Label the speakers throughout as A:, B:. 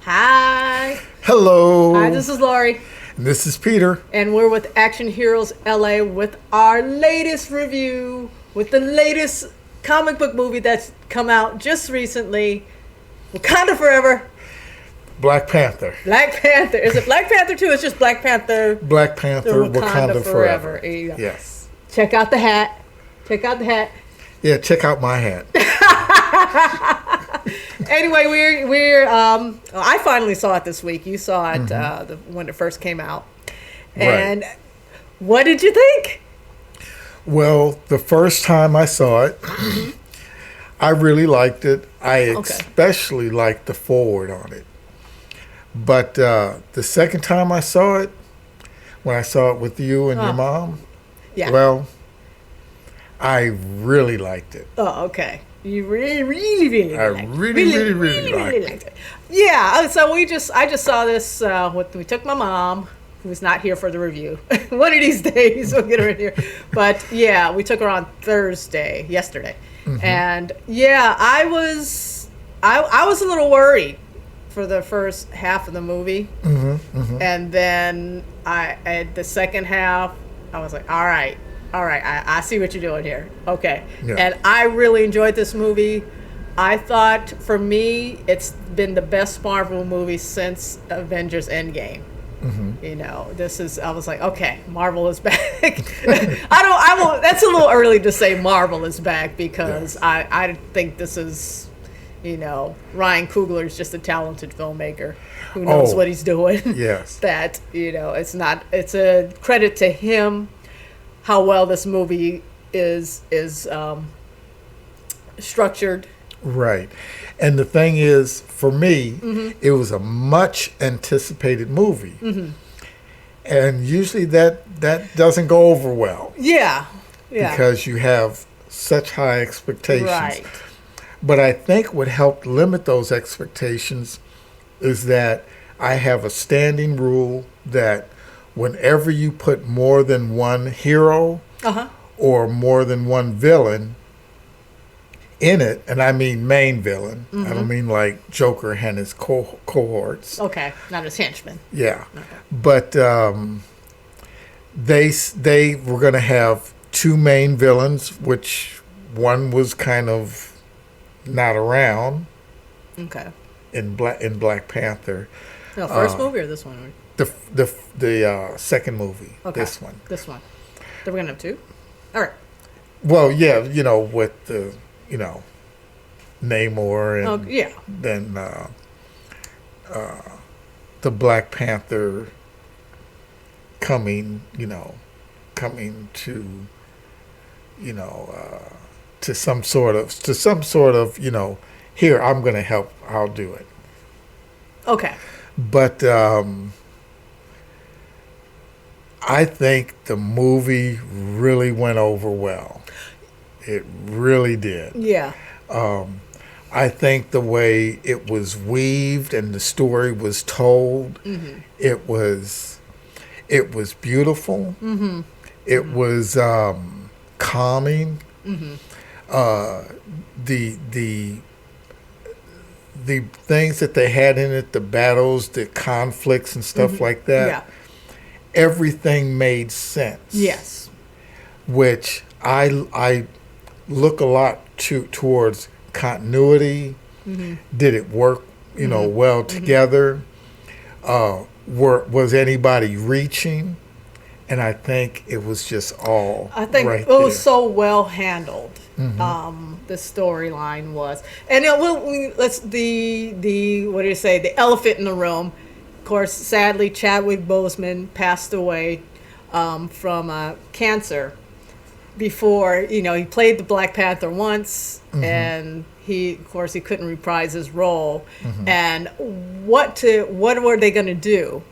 A: Hi.
B: Hello.
A: Hi, this is Lori.
B: And this is Peter.
A: And we're with Action Heroes LA with our latest review, with the latest comic book movie that's come out just recently, Wakanda Forever.
B: Black Panther.
A: Black Panther. Is it Black Panther 2? It's just Black Panther.
B: Black Panther, Wakanda Forever. Yes.
A: Check out the hat. Check out the hat.
B: Yeah, check out my hat.
A: Anyway, we're I finally saw it this week. You saw it when it first came out. And what did you think?
B: Well, the first time I saw it, I really liked it. I especially liked the forward on it. But the second time I saw it, when I saw it with you and your mom, well, I really liked it.
A: Oh, okay. You really liked it.
B: I really liked it.
A: Yeah, so I just saw this, we took my mom, who's not here for the review. One of these days we'll get her in here. But yeah, we took her on yesterday. And yeah, I was a little worried for the first half of the movie. And then the second half, I was like, all right, I see what you're doing here. Okay. Yeah. And I really enjoyed this movie. I thought, for me, it's been the best Marvel movie since Avengers Endgame. You know, I was like, okay, Marvel is back. I won't, that's a little early to say Marvel is back because I think this is, Ryan Coogler is just a talented filmmaker who knows what he's doing.
B: Yes.
A: That, it's a credit to him how well this movie is structured. Right.
B: And the thing is, for me, it was a much anticipated movie. And usually that doesn't go over well.
A: Yeah.
B: Because you have such high expectations.
A: Right.
B: But I think what helped limit those expectations is that I have a standing rule that whenever you put more than one hero or more than one villain in it, and I mean main villain, I don't mean like Joker and his cohorts.
A: Okay, not his henchmen.
B: Yeah. Okay. But they were going to have two main villains, which one was kind of not around.
A: Okay.
B: In Black Panther.
A: No, first movie or this one?
B: The second movie. Okay. This one.
A: They were going to have two? All right.
B: Well, yeah, with the, Namor and then the Black Panther coming to some sort of, here, I'm going to help, I'll do it.
A: Okay.
B: But I think the movie really went over well. It really did.
A: Yeah.
B: I think the way it was weaved and the story was told, it was beautiful. It was calming. The things that they had in it, the battles, the conflicts and stuff like that, everything made sense.
A: Yes.
B: Which I look a lot towards continuity. Did it work, well together? Was anybody reaching? And I think it was just all it
A: was so well handled. The storyline was, and let's the what do you say? The elephant in the room. Of course, sadly, Chadwick Boseman passed away from cancer. Before he played the Black Panther once, and he couldn't reprise his role. And what were they going to do?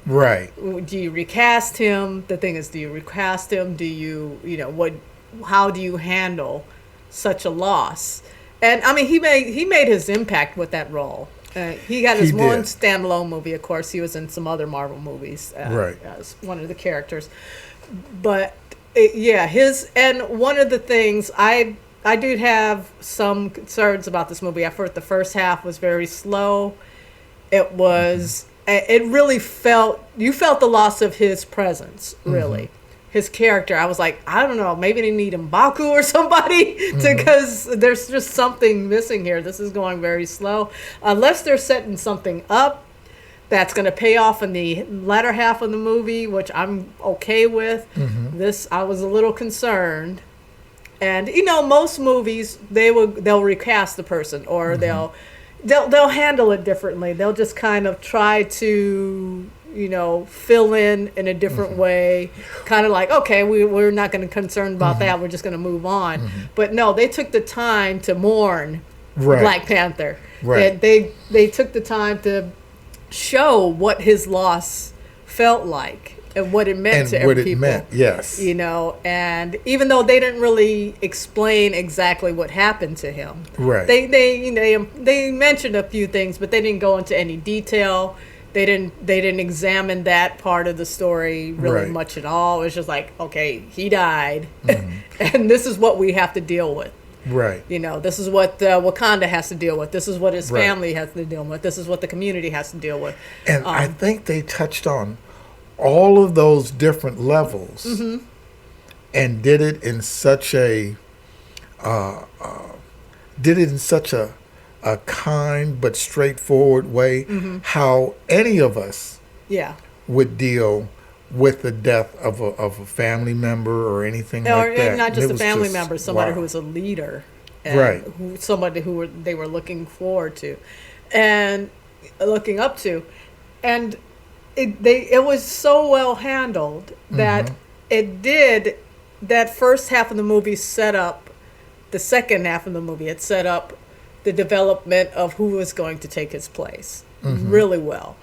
B: Right.
A: Do you recast him? The thing is, do you recast him? Do you how do you handle such a loss? And I mean, he made his impact with that role. He got his one standalone movie. Of course, he was in some other Marvel movies as one of the characters. But and one of the things I do have some concerns about this movie. I thought the first half was very slow, It was, it really you felt the loss of his presence, really. His character. I was like, I don't know, maybe they need M'Baku or somebody because there's just something missing here. This is going very slow. Unless they're setting something up that's going to pay off in the latter half of the movie, which I'm okay with. This, I was a little concerned. And, most movies, they'll recast the person or they'll handle it differently. They'll just kind of try to fill in a different way, kind of like, okay, we're not going to concern about that. We're just going to move on. But no, they took the time to mourn Black Panther.
B: Right.
A: They took the time to show what his loss felt like and what it meant to every people.
B: Meant, yes.
A: And even though they didn't really explain exactly what happened to him,
B: right?
A: They mentioned a few things, but they didn't go into any detail. They didn't examine that part of the story really much at all. It was just like, okay, he died, and this is what we have to deal with.
B: Right.
A: This is what Wakanda has to deal with. This is what his family has to deal with. This is what the community has to deal with.
B: And I think they touched on all of those different levels and did it in such a kind but straightforward way, how any of us would deal with the death of a family member or anything like that.
A: Or not just a family member, somebody who was a leader, and somebody who they were looking forward to, and looking up to, and it was so well handled that it did. That first half of the movie set up the second half of the movie. It set up the development of who was going to take his place really well.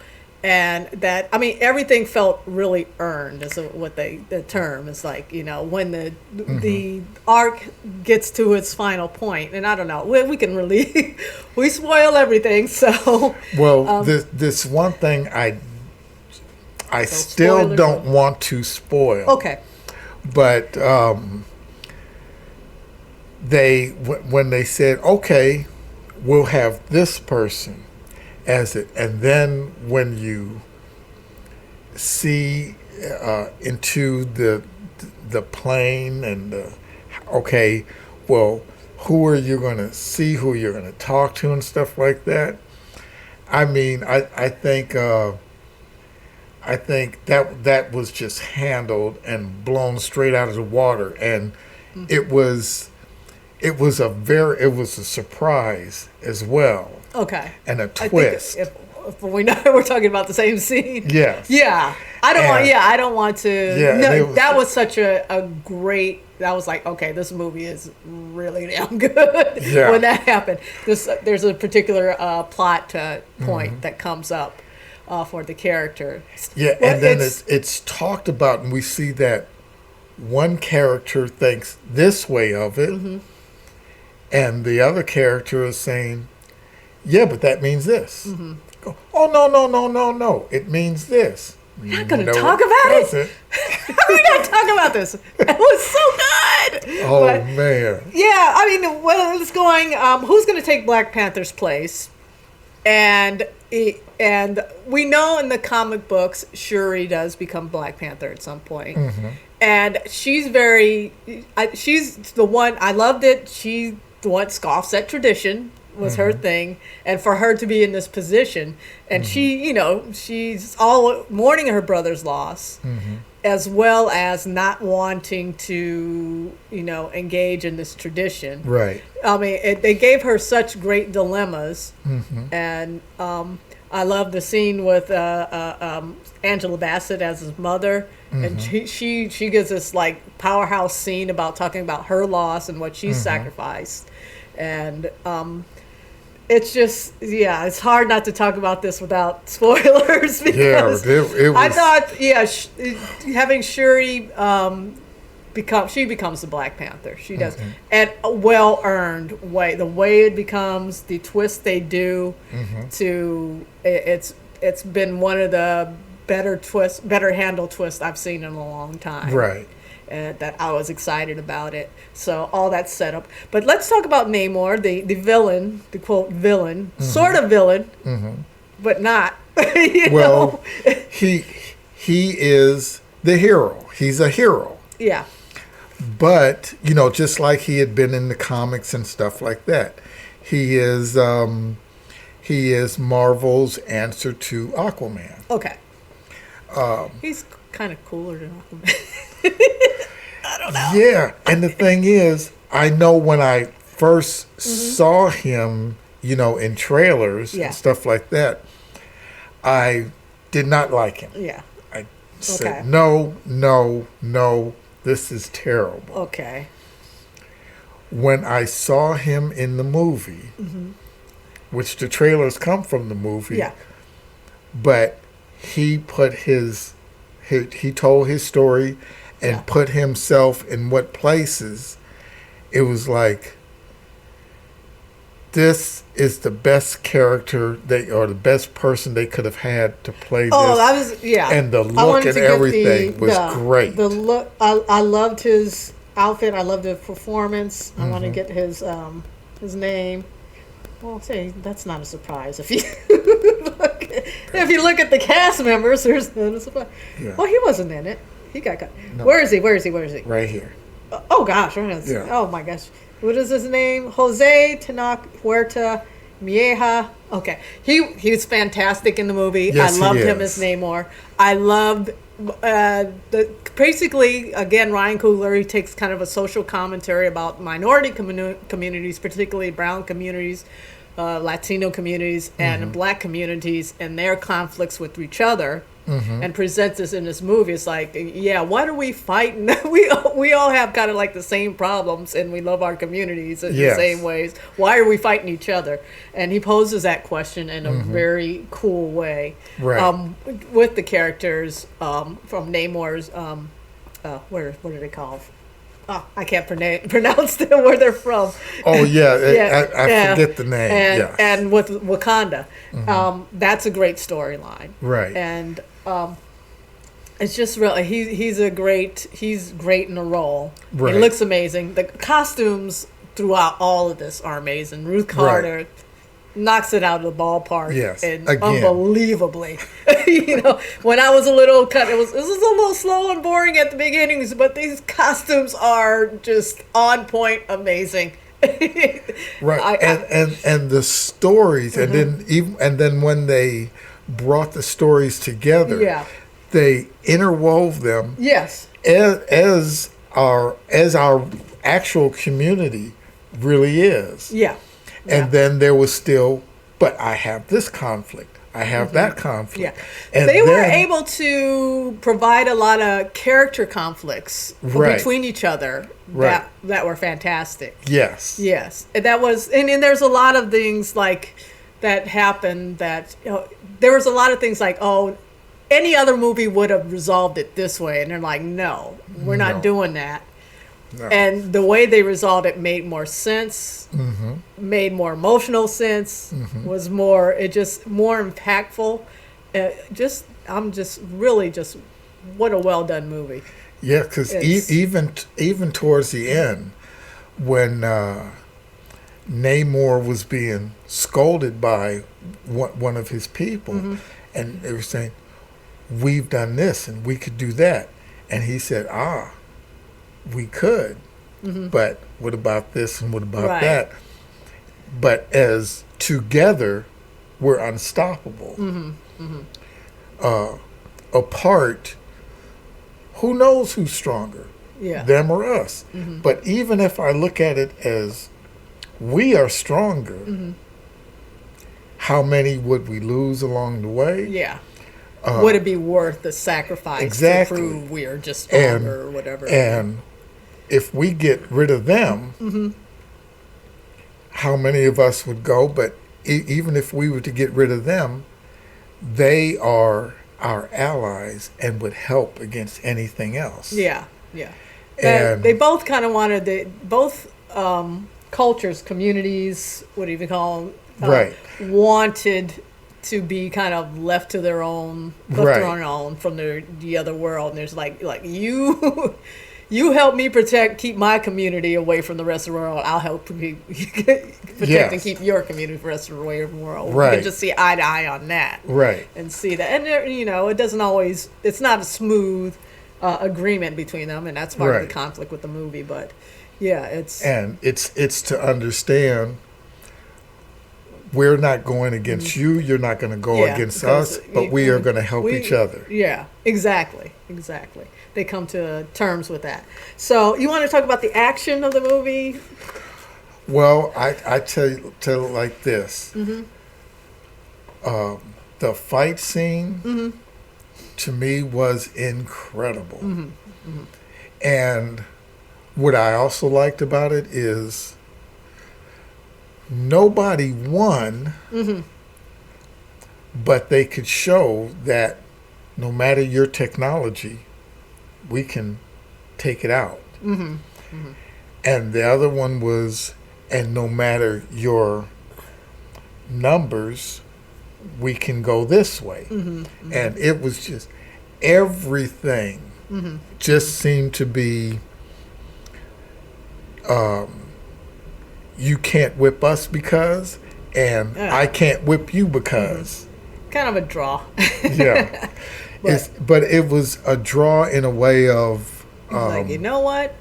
A: And that, everything felt really earned, is what the term is like, when the arc gets to its final point. And I don't know, we can really, we spoil everything, so.
B: Well, this one thing I still don't want to spoil.
A: Okay.
B: But when they said, okay, we'll have this person as it, and then when you see into the plane and okay, well, who are you going to see, who you're going to talk to and stuff like that. I think that was just handled and blown straight out of the water, and it was a surprise as well.
A: Okay.
B: And a twist.
A: If we know we're talking about the same scene.
B: Yes.
A: Yeah. I don't want to.
B: Yeah.
A: No, that was such a great. That was like, okay, this movie is really damn good. Yeah. When that happened, there's a particular plot point that comes up for the character.
B: Yeah, and then it's talked about, and we see that one character thinks this way of it, and the other character is saying, yeah, but that means this. Go, oh, no, it means this.
A: We're not going to talk about it. We're not talking about this. It was so good.
B: Oh, man.
A: Yeah, well, it's going, who's going to take Black Panther's place? And we know in the comic books, Shuri does become Black Panther at some point. And she's she's the one, I loved it. She's the one scoffs at tradition, was her thing. And for her to be in this position, and she's all mourning her brother's loss, as well as not wanting to, engage in this tradition.
B: Right.
A: They gave her such great dilemmas. And I love the scene with Angela Bassett as his mother. And she gives this like powerhouse scene about talking about her loss and what she sacrificed. And it's just, it's hard not to talk about this without spoilers, because it was, I thought, having Shuri she becomes the Black Panther. She does. And a well-earned way. The way it becomes, the twist they do it's been one of the better handled twists I've seen in a long time. Right. That I was excited about it. So all that set up. But let's talk about Namor, the villain, the quote villain, sort of villain, but not.
B: Well, he is the hero. He's a hero.
A: Yeah.
B: But, just like he had been in the comics and stuff like that, he is Marvel's answer to Aquaman.
A: Okay. He's kind of cooler than Aquaman. I don't know.
B: Yeah, and the thing is, I know when I first saw him, in trailers and stuff like that, I did not like him.
A: Yeah.
B: I said, no, this is terrible.
A: Okay.
B: When I saw him in the movie, which the trailers come from the movie, but he put he told his story and put himself in what places. It was like, this is the best character or the best person they could have had to play this.
A: Oh, that was,
B: and the look and everything was great.
A: The look, I loved his outfit. I loved the performance. I want to get his name. Well, say that's not a surprise if you look at the cast members. There's not a surprise. Yeah. Well, he wasn't in it. He got cut. No. Where is he?
B: Right here.
A: Oh gosh! Oh my gosh! What is his name? Jose Tenoch Huerta Mieja. Okay, he was fantastic in the movie.
B: Yes,
A: I loved him as Namor. I loved basically, again, Ryan Coogler. He takes kind of a social commentary about minority communities, particularly brown communities, Latino communities, and black communities, and their conflicts with each other. And presents this in this movie. It's like, what are we fighting? we all have kind of like the same problems, and we love our communities in the same ways. Why are we fighting each other? And he poses that question in a very cool way,
B: right?
A: With the characters from Namor's, what are they called? Oh, I can't pronounce them, where they're from.
B: Oh, yeah. I forget the name.
A: And with Wakanda. That's a great storyline.
B: Right.
A: And it's just really, he's great in the role.
B: Right.
A: It looks amazing. The costumes throughout all of this are amazing. Ruth Carter knocks it out of the ballpark.
B: Yes,
A: and
B: again.
A: Unbelievably. When I was a little cut, it was a little slow and boring at the beginnings, but these costumes are just on point, amazing.
B: Right. And the stories, and then when they brought the stories together, they interwove them.
A: Yes.
B: As our actual community really is.
A: Yeah.
B: And then there was still, but I have this conflict. I have that conflict.
A: Yeah.
B: And
A: they were able to provide a lot of character conflicts between each other that were fantastic.
B: Yes.
A: Yes. And that was, and there's a lot of things like that happened that, there was a lot of things like, any other movie would have resolved it this way. And they're like, no, we're not doing that. No. And the way they resolved it made more sense, made more emotional sense, was more impactful. What a well done movie.
B: Yeah, because even towards the end, when Namor was being scolded by one of his people, and they were saying, "We've done this and we could do that," and he said, we could, but what about this and what about that? But as together, we're unstoppable. Apart, who knows who's stronger, them or us? But even if I look at it as we are stronger, how many would we lose along the way?
A: Yeah. Would it be worth the sacrifice to prove we are just stronger or whatever?
B: And if we get rid of them, how many of us would go? But even if we were to get rid of them, they are our allies and would help against anything else.
A: Yeah. And they both kind of wanted both cultures, communities, what do you even call them? Wanted to be kind of left to their own, from the other world. And there's like you you help me keep my community away from the rest of the world. I'll help protect and keep your community from the rest of the world.
B: Right.
A: We can just see eye to eye on that.
B: Right.
A: And see that. And, it doesn't always, it's not a smooth agreement between them, and that's part of the conflict with the movie. But, yeah,
B: it's to understand we're not going against you, you're not going to go against us, but we are going to help each other.
A: Yeah, exactly. They come to terms with that. So you want to talk about the action of the movie?
B: Well, I tell it like this. The fight scene, to me, was incredible. And what I also liked about it is nobody won, but they could show that no matter your technology, we can take it out. And the other one was, and no matter your numbers, we can go this way. And it was just everything just seemed to be you can't whip us because, and I can't whip you because.
A: Kind of a draw.
B: Yeah. But it was a draw in a way of...
A: like, you know what?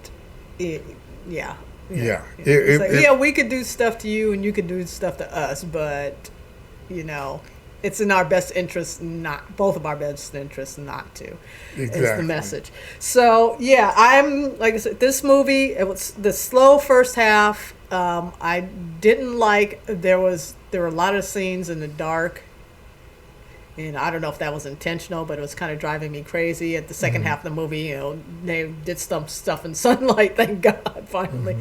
A: Yeah.
B: Yeah.
A: We could do stuff to you and you could do stuff to us, but, it's in our best interest both of our best interests not to.
B: Exactly.
A: Is the message. So, yeah, I'm, like I said, this movie, it was the slow first half. I didn't like, there were a lot of scenes in the dark. And I don't know if that was intentional, but it was kind of driving me crazy. At the second half of the movie, they did some stuff in sunlight, thank God, finally.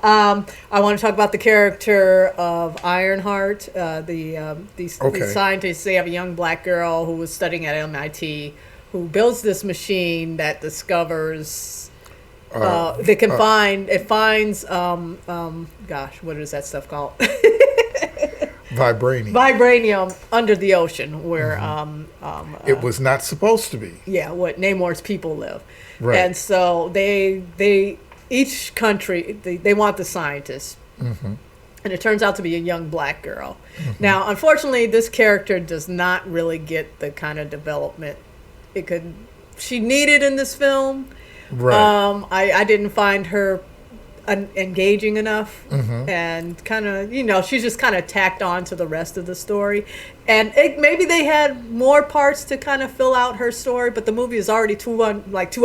A: I want to talk about the character of Ironheart, these scientists. They have a young black girl who was studying at MIT who builds this machine that discovers... it finds, what is that stuff called? Vibranium under the ocean where it
B: was not supposed to be.
A: Yeah, what Namor's people live.
B: Right.
A: And so each country they want the scientists. And it turns out to be a young black girl. Now, unfortunately, this character does not really get the kind of development she needed in this film.
B: Right.
A: I didn't find her engaging enough, and kind of, she's just kind of tacked on to the rest of the story. And maybe they had more parts to kind of fill out her story, but the movie is already 2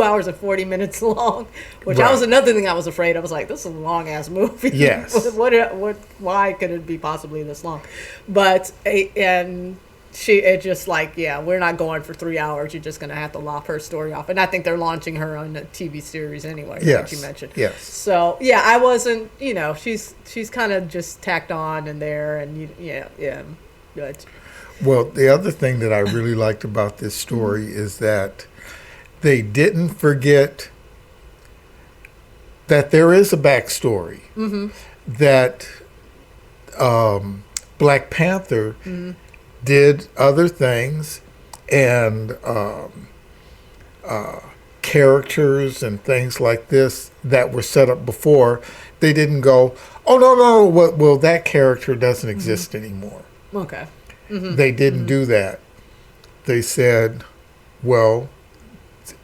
A: hours and 40 minutes long, which that was another thing I was afraid. I was like, this is a long ass movie.
B: Yes.
A: Why could it be possibly this long? But we're not going for 3 hours. You're just going to have to lop her story off. And I think they're launching her on a TV series anyway, like you mentioned.
B: Yes.
A: So, I wasn't, she's kind of just tacked on in there. And, But.
B: Well, the other thing that I really liked about this story is that they didn't forget that there is a backstory. That Black Panther... did other things, and characters and things like this that were set up before. They didn't go, oh, no, well, that character doesn't exist anymore.
A: Okay.
B: They didn't do that. They said, well,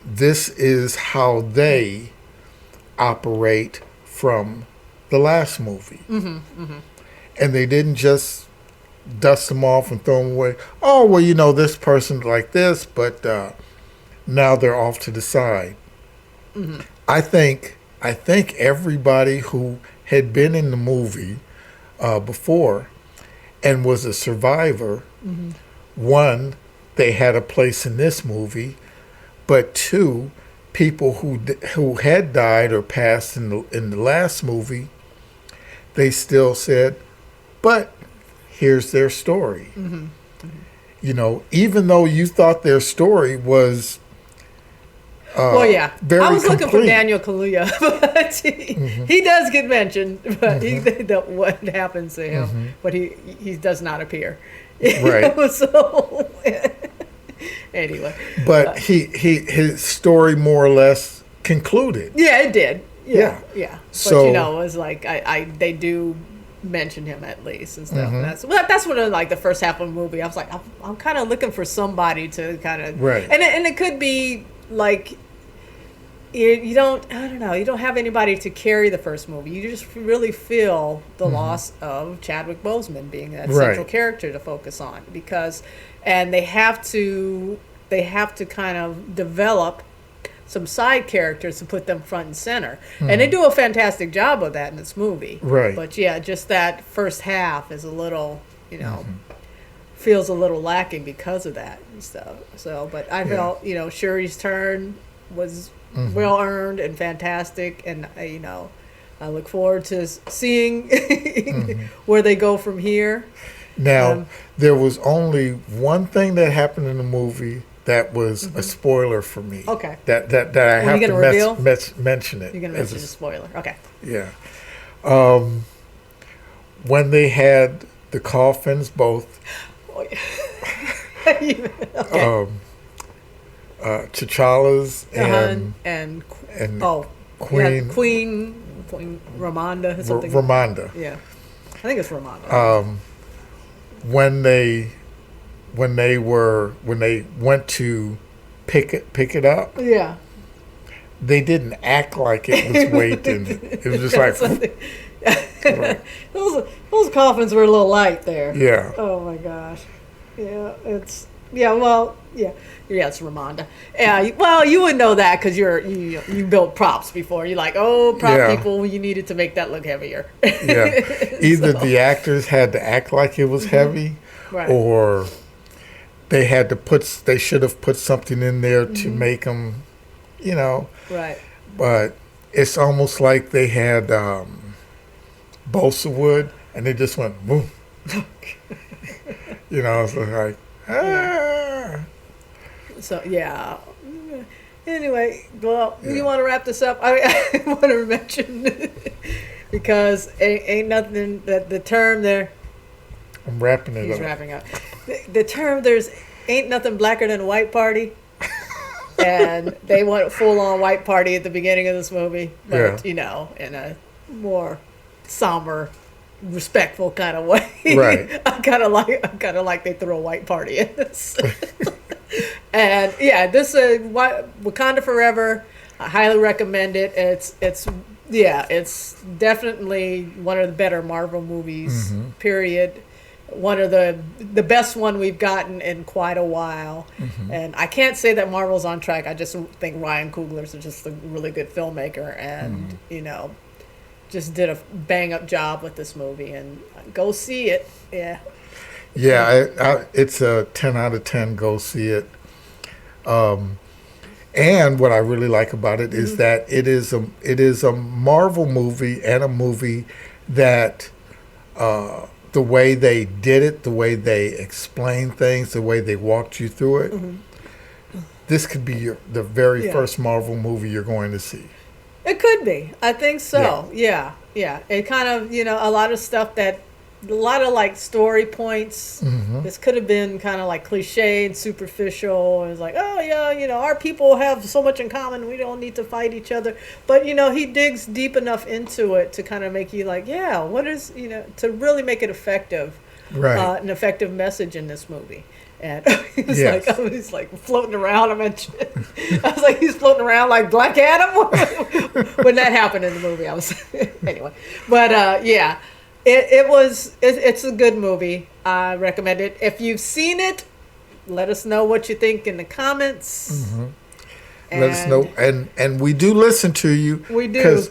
B: this is how they operate from the last movie. And they didn't just dust them off and throw them away. Oh, well, this person's like this, but now they're off to the side. I think everybody who had been in the movie before and was a survivor, one, they had a place in this movie, but two, people who had died or passed in the last movie, they still said, but here's their story. Even though you thought their story was very
A: I was looking for
B: complete.
A: Daniel Kaluuya, but he does get mentioned, but what happens to him, but he does not appear.
B: Right.
A: So anyway.
B: But his story more or less concluded.
A: Yeah, it did. Yeah. But
B: So
A: it was like they do mention him at least and stuff. That's what like the first half of the movie. I was like, I'm kind of looking for somebody to kind of and it could be like you don't have anybody to carry the first movie. You just really feel the loss of Chadwick Boseman being that central character to focus on and they have to kind of develop some side characters to put them front and center. And they do a fantastic job of that in this movie.
B: Right.
A: But just that first half is a little, feels a little lacking because of that and stuff. So, but I felt, Shuri's turn was well earned and fantastic. And, I look forward to seeing where they go from here.
B: Now, there was only one thing that happened in the movie that was a spoiler for me.
A: Okay.
B: That I have to mention it.
A: You're going to mention a spoiler. Okay.
B: Yeah. When they had the coffins, both T'Challa's and
A: Queen Ramonda or something.
B: Ramonda.
A: Yeah. I think it's Ramonda.
B: When they went to pick it up, they didn't act like it was weight in it. It was just like
A: those coffins were a little light there.
B: Yeah.
A: Oh my gosh. Yeah, it's it's Ramonda. Yeah, well, you would know that because you built props before. You're like, prop people, you needed to make that look heavier.
B: Yeah. Either the actors had to act like it was heavy, or they should have put something in there to make them,
A: Right.
B: But it's almost like they had balsa wood and they just went boom. It's like
A: So anyway, you want to wrap this up? I want to mention because ain't nothing that the term there.
B: I'm wrapping it up.
A: He's wrapping up. The term ain't nothing blacker than a white party. And they went full on white party at the beginning of this movie, but in a more somber, respectful kind of way.
B: Right.
A: I kind of like they threw a white party in this. And this Wakanda Forever. I highly recommend it. It's definitely one of the better Marvel movies. Period. One of the best one we've gotten in quite a while. And I can't say that Marvel's on track. I just think Ryan Coogler's just a really good filmmaker and just did a bang up job with this movie. And go see it.
B: It's a 10 out of 10. Go see it. And what I really like about it is that it is a Marvel movie and a movie that the way they did it, the way they explained things, the way they walked you through it, this could be the very first Marvel movie you're going to see.
A: It could be. I think so. Yeah. It kind of, a lot of stuff a lot of like story points. This could have been kind of like cliche and superficial. It's like, our people have so much in common. We don't need to fight each other. But he digs deep enough into it to kind of make you like, what is to really make it effective, an effective message in this movie. And he's like floating around. I was like, he's floating around like Black Adam. When that happened in the movie, I was anyway. But It's a good movie. I recommend it. If you've seen it, let us know what you think in the comments.
B: Let us know, and we do listen to you.
A: We do.
B: Because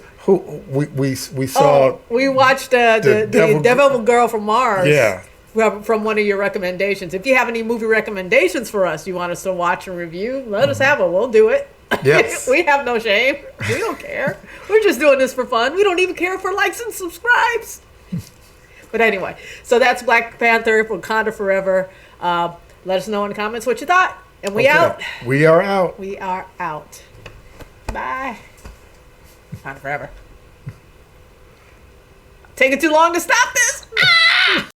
B: we saw.
A: We watched the Devil Girl from Mars.
B: Yeah.
A: From one of your recommendations. If you have any movie recommendations for us, you want us to watch and review, let us have it. We'll do it.
B: Yes.
A: We have no shame. We don't care. We're just doing this for fun. We don't even care for likes and subscribes. But anyway, so that's Black Panther, Wakanda Forever. Let us know in the comments what you thought. And out.
B: We are out.
A: We are out. Bye. Wakanda Forever. Taking too long to stop this.